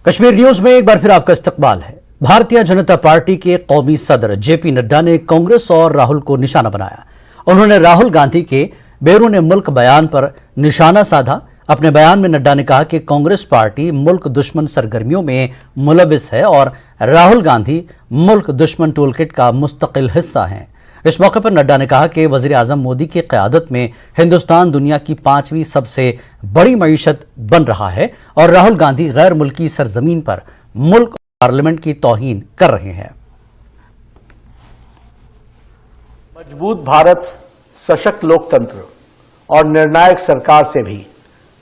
Kashmir news में एक बार फिर आपका इस्तकबाल है। भारतीय जनता पार्टी के कौमी सदर जेपी नड्डा ने कांग्रेस और राहुल को निशाना बनाया। उन्होंने राहुल गांधी के बैरून मुल्क बयान पर निशाना साधा। अपने बयान में नड्डा ने कहा कि कांग्रेस पार्टी मुल्क दुश्मन सरगर्मियों में मुलविस है और राहुल गांधी मुल्क दुश्मन टूलकिट का मुस्तकिल हिस्सा हैं। इस मौके पर नड्डा ने कहा कि वजीर आजम मोदी की क़यादत में हिंदुस्तान दुनिया की 5वीं सबसे बड़ी मईशत बन रहा है और राहुल गांधी गैर मुल्की सरजमीन पर मुल्क पार्लियामेंट की तौहीन कर रहे हैं। मजबूत भारत, सशक्त लोकतंत्र और निर्णायक सरकार से भी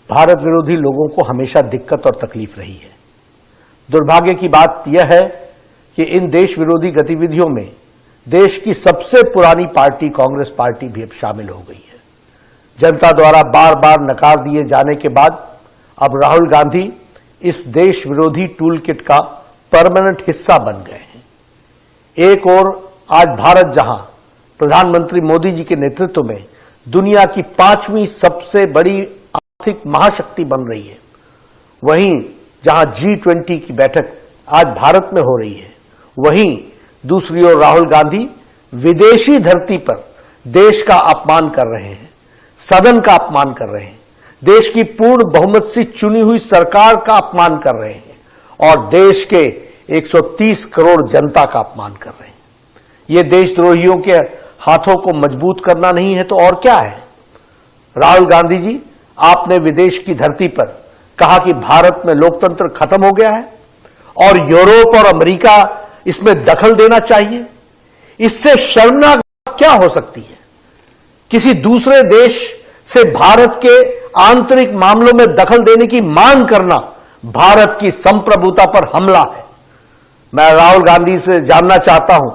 भारत विरोधी लोगों को हमेशा दिक्कत और तकलीफ रही है। दुर्भाग्य की बात यह है कि इन देश विरोधी गतिविधियों में देश की सबसे पुरानी पार्टी कांग्रेस पार्टी भी अब शामिल हो गई है। जनता द्वारा बार बार नकार दिए जाने के बाद अब राहुल गांधी इस देश विरोधी टूलकिट का परमानेंट हिस्सा बन गए हैं। एक ओर आज भारत जहां प्रधानमंत्री मोदी जी के नेतृत्व में दुनिया की 5वीं सबसे बड़ी आर्थिक महाशक्ति बन रही है, वहीं जहां G20 की बैठक आज भारत में हो रही है, वहीं दूसरी ओर राहुल गांधी विदेशी धरती पर देश का अपमान कर रहे हैं, सदन का अपमान कर रहे हैं, देश की पूर्ण बहुमत से चुनी हुई सरकार का अपमान कर रहे हैं और देश के 130 करोड़ जनता का अपमान कर रहे हैं। ये देशद्रोहियों के हाथों को मजबूत करना नहीं है तो और क्या है? राहुल गांधी जी, आपने विदेश की धरती पर कहा कि भारत में लोकतंत्र खत्म हो गया है और यूरोप और अमेरिका इसमें दखल देना चाहिए। इससे शर्मनाक बात क्या हो सकती है? किसी दूसरे देश से भारत के आंतरिक मामलों में दखल देने की मांग करना भारत की संप्रभुता पर हमला है। मैं राहुल गांधी से जानना चाहता हूं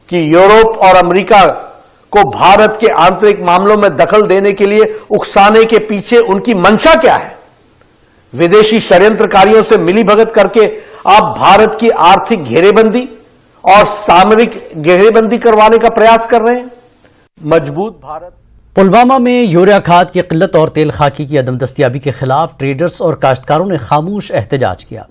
कि यूरोप और अमेरिका को भारत के आंतरिक मामलों में दखल देने के लिए उकसाने के पीछे उनकी मंशा क्या है? विदेशी षड्यंत्रकारियों से मिलीभगत करके आप भारत की आर्थिक घेरेबंदी और सामरिक घेरेबंदी करवाने का प्रयास कर रहे हैं। मजबूत भारत। पुलवामा में यूरिया खाद की किल्लत और तेल खाकी की अदम दस्तियाबी के खिलाफ ट्रेडर्स और काश्तकारों ने खामोश एहतजाज किया।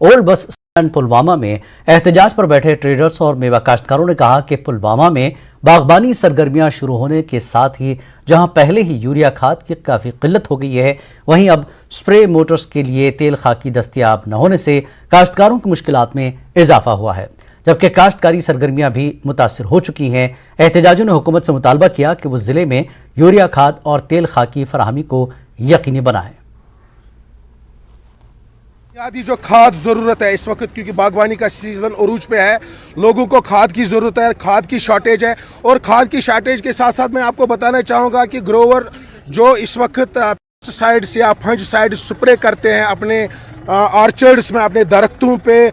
ओल्ड बस स्टैंड पुलवामा में एहतजाज पर बैठे ट्रेडर्स और मेवा काश्तकारों ने कहा कि पुलवामा में बागबानी सरगर्मियां शुरू होने के साथ ही जहां पहले ही यूरिया खाद की काफ़ी किल्लत हो गई है, वहीं अब स्प्रे मोटर्स के लिए तेल खाकी दस्तियाब न होने से काश्तकारों की मुश्किलात में इजाफा हुआ है, जबकि काश्तकारी सरगर्मियां भी मुतासिर हो चुकी हैं। एहतजाजियों ने हुकूमत से मुतालबा किया कि वो जिले में यूरिया खाद और तेल खाकी फराहमी को यकीनी बनाए। बुनियादी जो खाद ज़रूरत है इस वक्त, क्योंकि बागवानी का सीज़न उरूज पे है, लोगों को खाद की ज़रूरत है, खाद की शॉर्टेज है। और खाद की शॉर्टेज के साथ साथ मैं आपको बताना चाहूँगा कि ग्रोवर जो इस वक्त पेस्टिसाइड्स या फंजिसाइड स्प्रे करते हैं अपने ऑर्चर्ड्स में, अपने दरख्तों पे,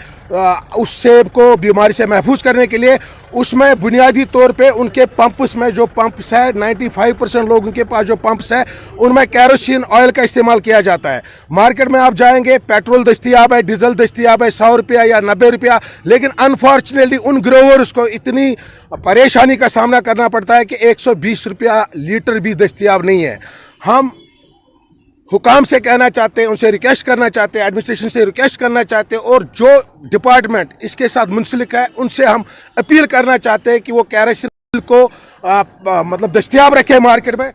उस सेब को बीमारी से महफूज करने के लिए, उसमें बुनियादी तौर पे उनके पंप्स में जो पंप्स है 95% लोगों के पास जो पंप्स है उनमें कैरोसिन ऑयल का इस्तेमाल किया जाता है। मार्केट में आप जाएंगे, पेट्रोल दस्तियाब है, डीजल दस्तियाब है 100 रुपया या 90 रुपया, लेकिन अनफॉर्चुनेटली उन ग्रोवर्स को इतनी परेशानी का सामना करना पड़ता है कि 120 रुपया लीटर भी दस्तियाब नहीं है। हम हुकाम से कहना चाहते हैं, उनसे रिक्वेस्ट करना चाहते हैं, एडमिनिस्ट्रेशन से रिक्वेस्ट करना चाहते हैं और जो डिपार्टमेंट इसके साथ मुंसलिक है उनसे हम अपील करना चाहते हैं कि वो कैरोसिन को मतलब दस्तियाब रखें मार्केट में।